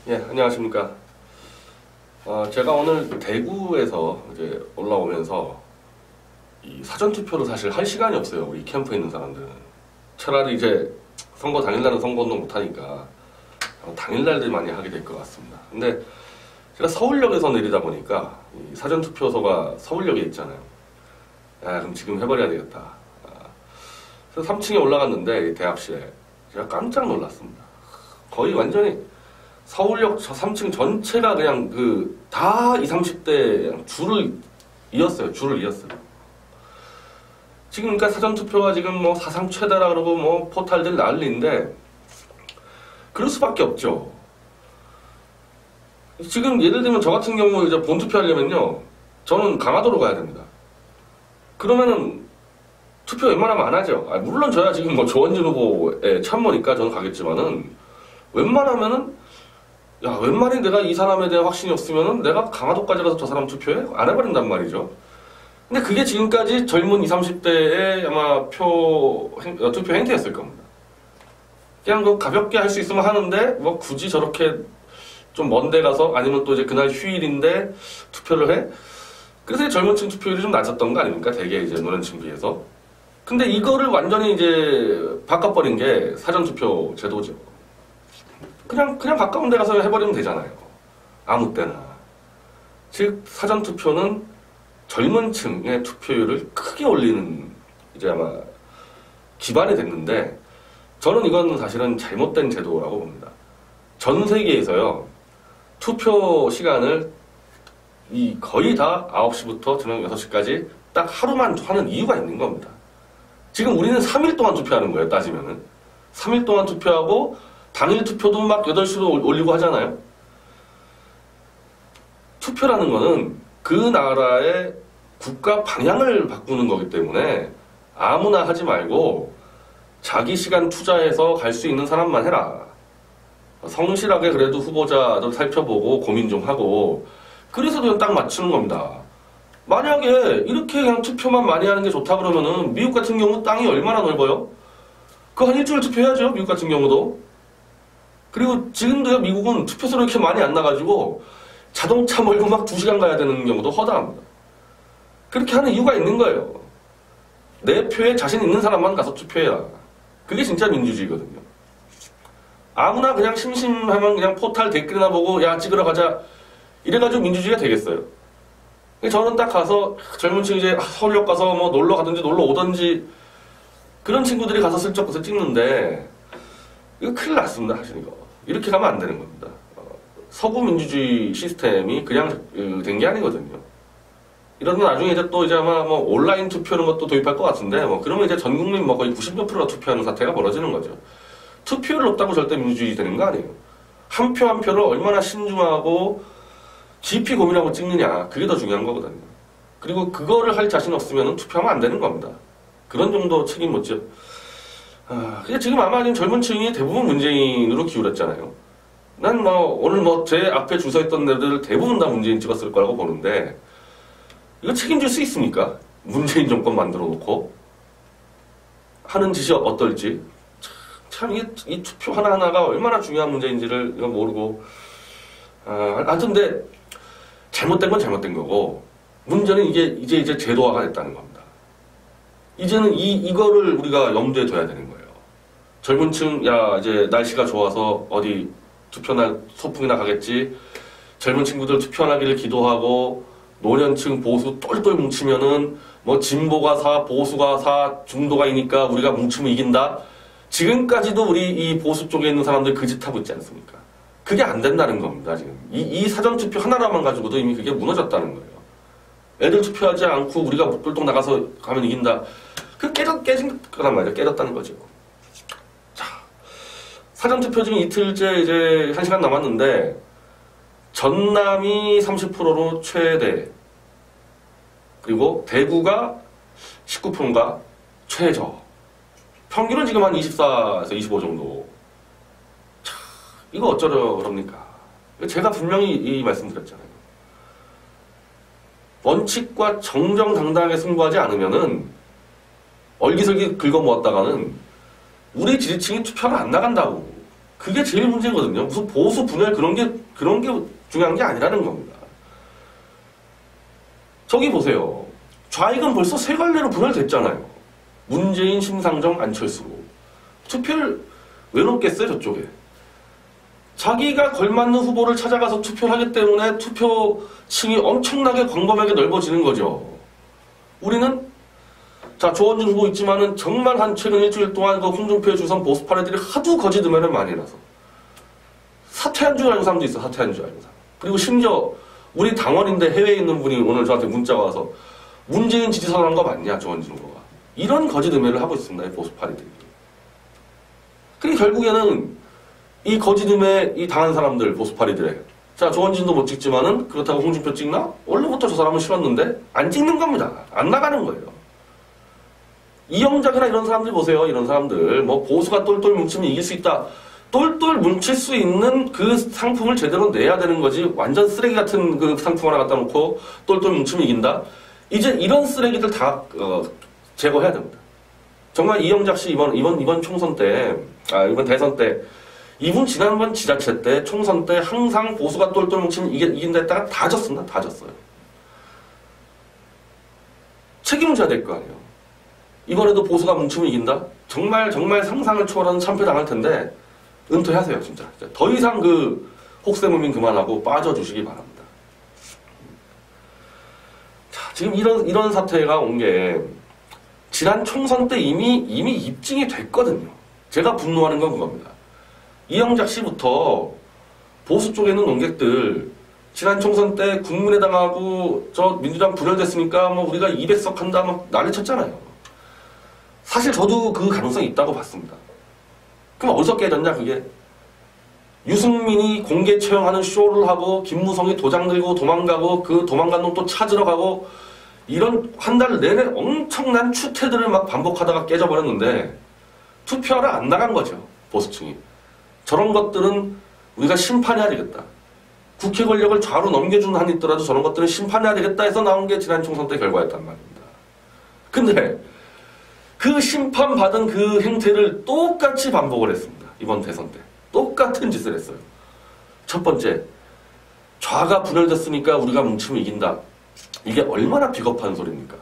예, 안녕하십니까. 제가 오늘 대구에서 이제 올라오면서 이 사전투표를 사실 할 시간이 없어요. 우리 캠프에 있는 사람들은. 차라리 이제 선거 당일날은 선거운동 못하니까 당일날들 많이 하게 될 것 같습니다. 근데 제가 서울역에서 내리다 보니까 이 사전투표소가 서울역에 있잖아요. 그럼 지금 해버려야 되겠다. 그래서 3층에 올라갔는데 대합실에 제가 깜짝 놀랐습니다. 거의 완전히 서울역 저 3층 전체가 그냥 다 20, 30대 줄을 이었어요. 줄을 이었어요. 지금 그러니까 사전투표가 지금 뭐 사상 최대라 그러고 뭐 포탈들 난리인데 그럴 수밖에 없죠. 지금 예를 들면 저 같은 경우 이제 본투표 하려면요. 저는 강화도로 가야 됩니다. 그러면은 투표 웬만하면 안 하죠. 물론 저야 지금 뭐 조원진 후보의 참모니까 저는 가겠지만은 웬만하면은 웬만히 내가 이 사람에 대한 확신이 없으면은 내가 강화도까지 가서 저 사람 투표해? 안 해버린단 말이죠. 근데 그게 지금까지 젊은 20, 30대의 아마 투표 행태였을 겁니다. 그냥 가볍게 할 수 있으면 하는데 뭐 굳이 저렇게 좀 먼데 가서 아니면 또 이제 그날 휴일인데 투표를 해? 그래서 젊은 층 투표율이 좀 낮았던 거 아닙니까? 대개 이제 노년층 비해서. 근데 이거를 완전히 이제 바꿔버린 게 사전투표 제도죠. 그냥 가까운 데 가서 해버리면 되잖아요. 아무 때나. 즉, 사전투표는 젊은 층의 투표율을 크게 올리는 이제 아마 기반이 됐는데, 저는 이건 사실은 잘못된 제도라고 봅니다. 전 세계에서요, 투표 시간을 거의 다 9시부터 저녁 6시까지 딱 하루만 하는 이유가 있는 겁니다. 지금 우리는 3일 동안 투표하는 거예요, 따지면은. 3일 동안 투표하고, 당일 투표도 막 8시로 올리고 하잖아요. 투표라는 거는 그 나라의 국가 방향을 바꾸는 거기 때문에 아무나 하지 말고 자기 시간 투자해서 갈 수 있는 사람만 해라. 성실하게 그래도 후보자들 살펴보고 고민 좀 하고 그래서 그냥 딱 맞추는 겁니다. 만약에 이렇게 그냥 투표만 많이 하는 게 좋다 그러면은 미국 같은 경우 땅이 얼마나 넓어요? 그거 한 일주일 투표해야죠. 미국 같은 경우도. 그리고 지금도요, 미국은 투표소를 이렇게 많이 안 나가지고 자동차 몰고 막 2시간 가야 되는 경우도 허다합니다. 그렇게 하는 이유가 있는 거예요. 내 표에 자신 있는 사람만 가서 투표해라. 그게 진짜 민주주의거든요. 아무나 그냥 심심하면 그냥 포탈 댓글이나 보고 야 찍으러 가자 이래가지고 민주주의가 되겠어요. 저는 딱 가서 젊은 층 이제 서울역 가서 뭐 놀러 가든지 놀러 오든지 그런 친구들이 가서 슬쩍 가서 찍는데 이거 큰일 났습니다. 사실 이거. 이렇게 가면 안 되는 겁니다. 서구 민주주의 시스템이 그냥 된 게 아니거든요. 이러면 나중에 이제 또 이제 아마 뭐 온라인 투표 이런 것도 도입할 것 같은데 뭐 그러면 이제 전 국민 뭐 거의 90몇 %가 투표하는 사태가 벌어지는 거죠. 투표율 높다고 절대 민주주의 되는 거 아니에요. 한 표 한 표를 얼마나 신중하고 깊이 고민하고 찍느냐 그게 더 중요한 거거든요. 그리고 그거를 할 자신 없으면 투표하면 안 되는 겁니다. 그런 정도 책임 묻죠. 근데 지금 아마 지금 젊은 층이 대부분 문재인으로 기울었잖아요. 난 오늘 제 앞에 줄 서 있던 애들 대부분 다 문재인 찍었을 거라고 보는데, 이거 책임질 수 있습니까? 문재인 정권 만들어 놓고. 하는 짓이 어떨지. 참, 이 투표 하나하나가 얼마나 중요한 문제인지를 이거 모르고. 하여튼, 근데, 잘못된 건 잘못된 거고, 문제는 이제 제도화가 됐다는 겁니다. 이제는 이거를 우리가 염두에 둬야 되는 거예요. 젊은 층, 이제 날씨가 좋아서 어디 투표날 소풍이나 가겠지. 젊은 친구들 투표 안 하기를 기도하고, 노년층 보수 똘똘 뭉치면은, 뭐 진보가 사, 보수가 사, 중도가 이니까 우리가 뭉치면 이긴다. 지금까지도 우리 이 보수 쪽에 있는 사람들 그 짓 하고 있지 않습니까? 그게 안 된다는 겁니다, 지금. 이 사전투표 하나만 가지고도 이미 그게 무너졌다는 거예요. 애들 투표하지 않고 우리가 똘똘 나가서 가면 이긴다. 깨진 거란 말이에요. 깨졌다는 거죠. 자, 사전투표 지금 이틀째 이제 1시간 남았는데, 전남이 30%로 최대, 그리고 대구가 19%가 최저. 평균은 지금 한 24에서 25 정도. 자, 이거 어쩌렵니까? 제가 분명히 이 말씀드렸잖아요. 원칙과 정정당당하게 승부하지 않으면은 얼기설기 긁어모았다가는 우리 지지층이 투표를 안 나간다고. 그게 제일 문제거든요. 무슨 보수 분열 그런 게 중요한 게 아니라는 겁니다. 저기 보세요. 좌익은 벌써 세 갈래로 분열됐잖아요. 문재인, 심상정, 안철수로. 투표를 왜 놓겠어요, 저쪽에? 자기가 걸맞는 후보를 찾아가서 투표를 하기 때문에 투표층이 엄청나게 광범위하게 넓어지는 거죠. 우리는 자, 조원진 후보 있지만은 정말 한 최근 일주일 동안 그 홍준표에 주선 보수파리들이 하도 거짓 음해를 많이 해놔서 사퇴한 줄 알고 사람도 있어. 사퇴한 줄 알고 사람. 그리고 심지어 우리 당원인데 해외에 있는 분이 오늘 저한테 문자가 와서 문재인 지지 선언한 거 맞냐, 조원진 후보가. 이런 거짓 음해를 하고 있습니다, 이 보수파리들이. 그리고 결국에는 이 거짓 음해 이 당한 사람들, 보수파리들의 자, 조원진도 못 찍지만은 그렇다고 홍준표 찍나? 원래부터 저 사람은 싫었는데 안 찍는 겁니다. 안 나가는 거예요. 이영작이나 이런 사람들 보세요. 이런 사람들 뭐 보수가 똘똘 뭉치면 이길 수 있다. 똘똘 뭉칠 수 있는 그 상품을 제대로 내야 되는 거지. 완전 쓰레기 같은 그 상품 하나 갖다 놓고 똘똘 뭉치면 이긴다. 이제 이런 쓰레기들 다 제거해야 됩니다. 정말 이영작 씨 이번 총선 때, 이번 대선 때, 이분 지난번 지자체 때 총선 때 항상 보수가 똘똘 뭉치면 이긴다 했다가 다 졌습니다. 다 졌어요. 책임을 져야 될 거 아니에요. 이번에도 보수가 뭉치면 이긴다? 정말 상상을 초월하는 참패 당할 텐데 은퇴하세요, 진짜. 더 이상 그 혹세무민 그만하고 빠져주시기 바랍니다. 자, 지금 이런 사태가 온 게 지난 총선 때 이미 입증이 됐거든요. 제가 분노하는 건 그겁니다. 이영작 씨부터 보수 쪽에 있는 논객들 지난 총선 때 국민의당하고 저 민주당 분열됐으니까 뭐 우리가 200석 한다 막 난리 쳤잖아요. 사실 저도 그 가능성이 있다고 봤습니다. 그럼 어디서 깨졌냐 그게? 유승민이 공개 처형하는 쇼를 하고 김무성이 도장 들고 도망가고 그 도망간 놈 또 찾으러 가고 이런 한 달 내내 엄청난 추태들을 막 반복하다가 깨져버렸는데 투표하러 안 나간 거죠. 보수층이. 저런 것들은 우리가 심판해야 되겠다. 국회 권력을 좌로 넘겨주는 한이 있더라도 저런 것들은 심판해야 되겠다 해서 나온 게 지난 총선 때 결과였단 말입니다. 근데 그 심판받은 그 행태를 똑같이 반복을 했습니다. 이번 대선 때. 똑같은 짓을 했어요. 첫 번째, 좌가 분열됐으니까 우리가 뭉치면 이긴다. 이게 얼마나 비겁한 소리입니까?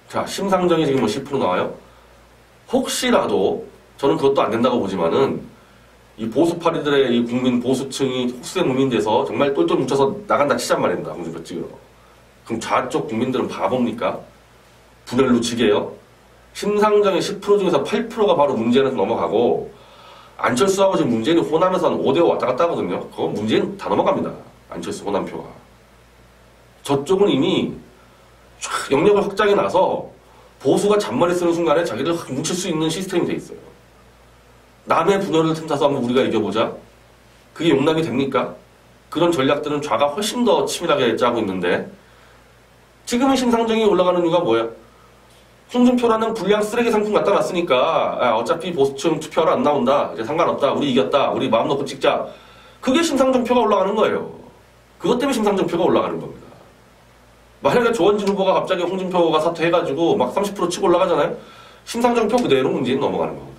자, 심상정이 지금 뭐 10% 나와요? 혹시라도, 저는 그것도 안 된다고 보지만은, 이 보수파리들의 이 국민 보수층이 혹세무민돼서 정말 똘똘 뭉쳐서 나간다 치잔 말입니다. 홍준표 찍으러. 그럼 좌쪽 국민들은 바보입니까? 분열로 지게요? 심상정의 10% 중에서 8%가 바로 문재인한테 넘어가고 안철수하고 지금 문재인이 호남에서 한 5대5 왔다 갔다 하거든요. 그건 문재인 다 넘어갑니다. 안철수 호남표가. 저쪽은 이미 쫙 영역을 확장해 나서 보수가 잔머리 쓰는 순간에 자기들 확 뭉칠 수 있는 시스템이 돼 있어요. 남의 분열을 틈타서 한번 우리가 이겨보자. 그게 용납이 됩니까? 그런 전략들은 좌가 훨씬 더 치밀하게 짜고 있는데 지금은 심상정이 올라가는 이유가 뭐야? 홍준표라는 불량 쓰레기 상품 갖다 놨으니까 어차피 보수층 투표하러 안 나온다. 이제 상관없다. 우리 이겼다. 우리 마음 놓고 찍자. 그게 심상정표가 올라가는 거예요. 그것 때문에 심상정표가 올라가는 겁니다. 만약에 조원진 후보가 갑자기 홍준표가 사퇴해가지고 막 30% 치고 올라가잖아요. 심상정표 그대로 문재인 넘어가는 거거든요.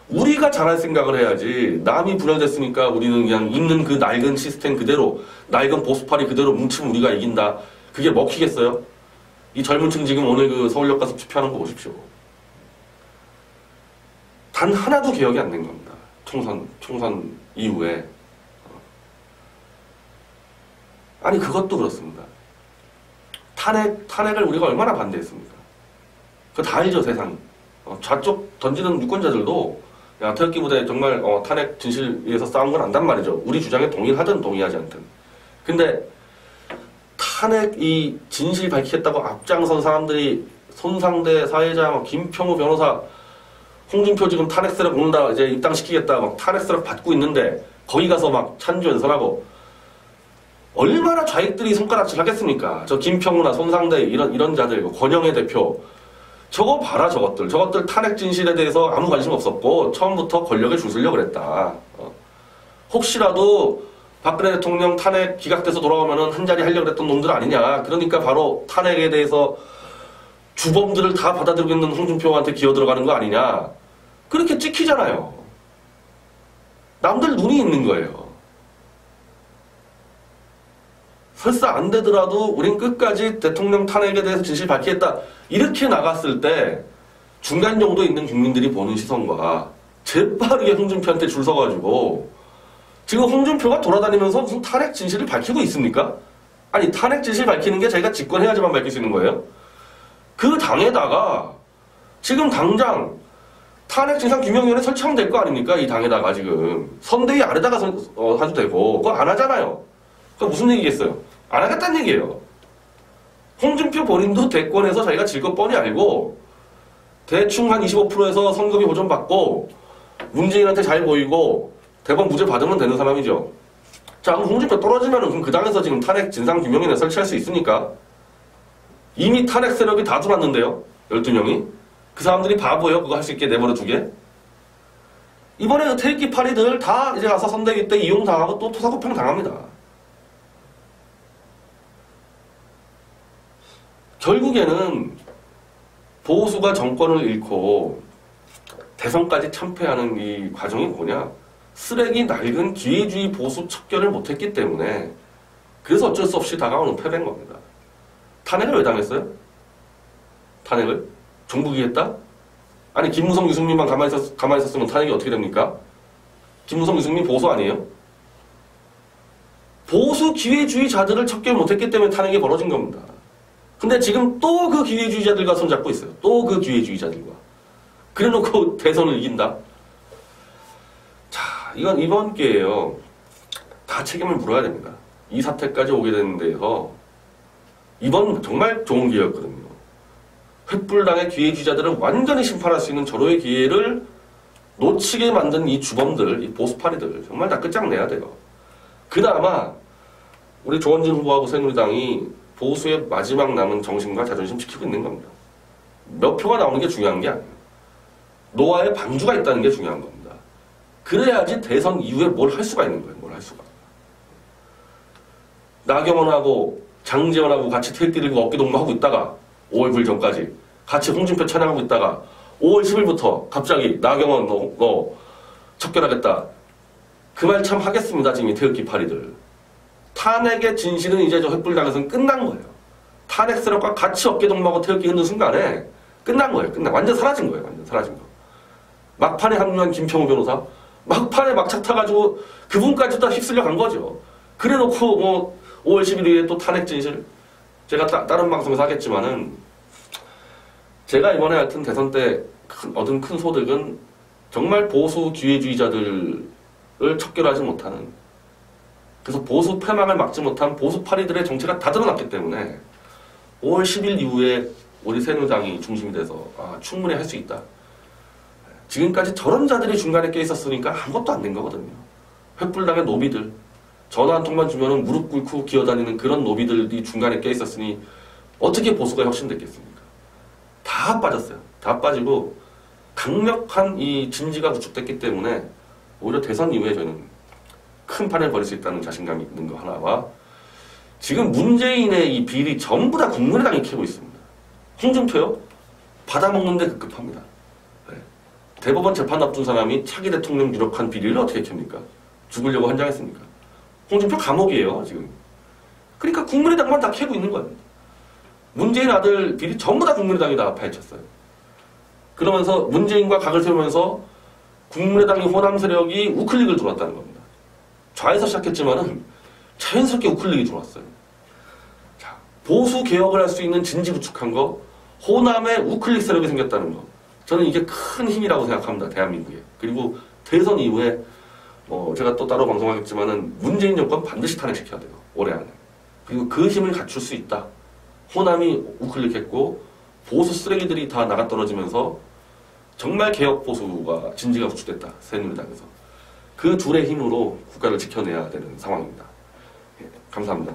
우리가 잘할 생각을 해야지 남이 분열됐으니까 우리는 그냥 있는 그 낡은 시스템 그대로 낡은 보수파리 그대로 뭉치면 우리가 이긴다. 그게 먹히겠어요? 이 젊은 층 지금 오늘 그 서울역 가서 투표하는 거 보십시오. 단 하나도 개혁이 안 된 겁니다. 총선 이후에. 아니 그것도 그렇습니다. 탄핵을 우리가 얼마나 반대했습니까? 그거 다 알죠 세상. 좌쪽 던지는 유권자들도 야 태극기 부대 정말 탄핵 진실 위해서 싸운 건 안단 말이죠. 우리 주장에 동의하든 동의하지 않든. 근데 탄핵 이 진실 밝히겠다고 앞장선 사람들이 손상대 사회자, 김평우 변호사, 홍준표 지금 탄핵세력 오는다 이제 입당시키겠다 막 탄핵세력 받고 있는데 거기 가서 막 찬조 연설하고 얼마나 좌익들이 손가락질 하겠습니까? 저 김평우나 손상대 이런 자들, 권영애 대표 저거 봐라 저것들 탄핵 진실에 대해서 아무 관심 없었고 처음부터 권력에 주술려고 그랬다. 혹시라도 박근혜 대통령 탄핵 기각돼서 돌아오면은 한 자리 하려고 했던 놈들 아니냐. 그러니까 바로 탄핵에 대해서 주범들을 다 받아들이고 있는 홍준표한테 기어 들어가는 거 아니냐. 그렇게 찍히잖아요. 남들 눈이 있는 거예요. 설사 안 되더라도 우린 끝까지 대통령 탄핵에 대해서 진실 밝히겠다. 이렇게 나갔을 때 중간 정도에 있는 국민들이 보는 시선과 재빠르게 홍준표한테 줄 서가지고 지금 홍준표가 돌아다니면서 무슨 탄핵 진실을 밝히고 있습니까? 아니 탄핵 진실 밝히는 게 자기가 집권해야지만 밝힐 수 있는 거예요? 그 당에다가 지금 당장 탄핵 진상규명위원회 설치하면 될 거 아닙니까? 이 당에다가 지금 선대위 아래다가 하도 되고 그거 안 하잖아요. 그거 무슨 얘기겠어요? 안 하겠다는 얘기예요. 홍준표 본인도 대권에서 자기가 질 거 뻔히 알고 대충 한 25%에서 선거비 보전받고 문재인한테 잘 보이고 대법 무죄 받으면 되는 사람이죠. 자, 그럼 홍준표 떨어지면은 그럼 그 당에서 지금 탄핵 진상규명위원회 설치할 수 있습니까? 이미 탄핵 세력이 다 들어왔는데요. 12명이. 그 사람들이 바보예요. 그거 할 수 있게 내버려 두게. 이번에 태극기 파리들 다 이제 가서 선대위 때 이용당하고 또 토사구팽 당합니다. 결국에는 보수가 정권을 잃고 대선까지 참패하는 이 과정이 뭐냐? 쓰레기 낡은 기회주의 보수 척결을 못했기 때문에 그래서 어쩔 수 없이 다가오는 패배인 겁니다. 탄핵을 왜 당했어요? 탄핵을? 정부기 했다? 아니 김무성, 유승민만 가만히 있었으면 탄핵이 어떻게 됩니까? 김무성, 유승민 보수 아니에요? 보수 기회주의자들을 척결 못했기 때문에 탄핵이 벌어진 겁니다. 근데 지금 또 그 기회주의자들과 손잡고 있어요. 또 그 기회주의자들과. 그래놓고 대선을 이긴다? 자, 이건 이번 기회에요. 다 책임을 물어야 됩니다. 이 사태까지 오게 되는 데에서 이번 정말 좋은 기회였거든요. 횃불당의 기회주의자들을 완전히 심판할 수 있는 절호의 기회를 놓치게 만든 이 주범들, 이 보수파리들 정말 다 끝장내야 돼요. 그나마 우리 조원진 후보하고 새누리당이 보수의 마지막 남은 정신과 자존심 지키고 있는 겁니다. 몇 표가 나오는 게 중요한 게 아니에요. 노아의 방주가 있다는 게 중요한 겁니다. 그래야지 대선 이후에 뭘 할 수가 있는 거예요. 뭘 할 수가. 나경원하고 장제원하고 같이 태극기 들고 어깨 동무하고 있다가 5월 9일 전까지 같이 홍준표 찬양하고 있다가 5월 10일부터 갑자기 나경원 너 척결하겠다. 그 말 참 하겠습니다. 지금 이 태극기 파리들. 탄핵의 진실은 이제 저 횃불당에서는 끝난 거예요. 탄핵 세력과 같이 어깨동무하고 태극기 흔든 순간에 끝난 거예요. 완전 사라진 거예요. 완전 사라진 거. 막판에 합류한 김평우 변호사 막판에 막차 타가지고 그분까지 다 휩쓸려 간 거죠. 그래놓고 뭐 5월 11일에 또 탄핵 진실 제가 다른 방송에서 하겠지만은 제가 이번에 하여튼 대선 때 얻은 큰 소득은 정말 보수 기회주의자들을 척결하지 못하는 그래서 보수 패망을 막지 못한 보수 파리들의 정체가 다 드러났기 때문에 5월 10일 이후에 우리 새누리당이 중심이 돼서 충분히 할 수 있다. 지금까지 저런 자들이 중간에 껴 있었으니까 아무것도 안 된 거거든요. 횃불당의 노비들 전화 한 통만 주면은 무릎 꿇고 기어다니는 그런 노비들이 중간에 껴 있었으니 어떻게 보수가 혁신됐겠습니까? 다 빠졌어요. 다 빠지고 강력한 이 진지가 구축됐기 때문에 오히려 대선 이후에 저는 큰 판을 벌일 수 있다는 자신감이 있는 거 하나와 지금 문재인의 이 비리 전부 다 국민의당이 캐고 있습니다. 홍준표요? 받아먹는데 급급합니다. 네. 대법원 재판 앞둔 사람이 차기 대통령 유력한 비리를 어떻게 캡니까? 죽으려고 환장했습니까? 홍준표 감옥이에요 지금. 그러니까 국민의당만 다 캐고 있는 거예요. 문재인 아들 비리 전부 다 국민의당이 다 파헤쳤어요. 그러면서 문재인과 각을 세우면서 국민의당의 호남 세력이 우클릭을 들어왔다는 겁니다. 좌에서 시작했지만은 자연스럽게 우클릭이 들어왔어요. 자, 보수 개혁을 할 수 있는 진지 구축한 거, 호남에 우클릭 세력이 생겼다는 거. 저는 이게 큰 힘이라고 생각합니다. 대한민국에. 그리고 대선 이후에 제가 또 따로 방송하겠지만은 문재인 정권 반드시 탄핵시켜야 돼요. 올해 안에. 그리고 그 힘을 갖출 수 있다. 호남이 우클릭했고 보수 쓰레기들이 다 나가 떨어지면서 정말 개혁 보수가 진지가 구축됐다. 새누리당에서. 그 둘의 힘으로 국가를 지켜내야 되는 상황입니다. 예, 감사합니다.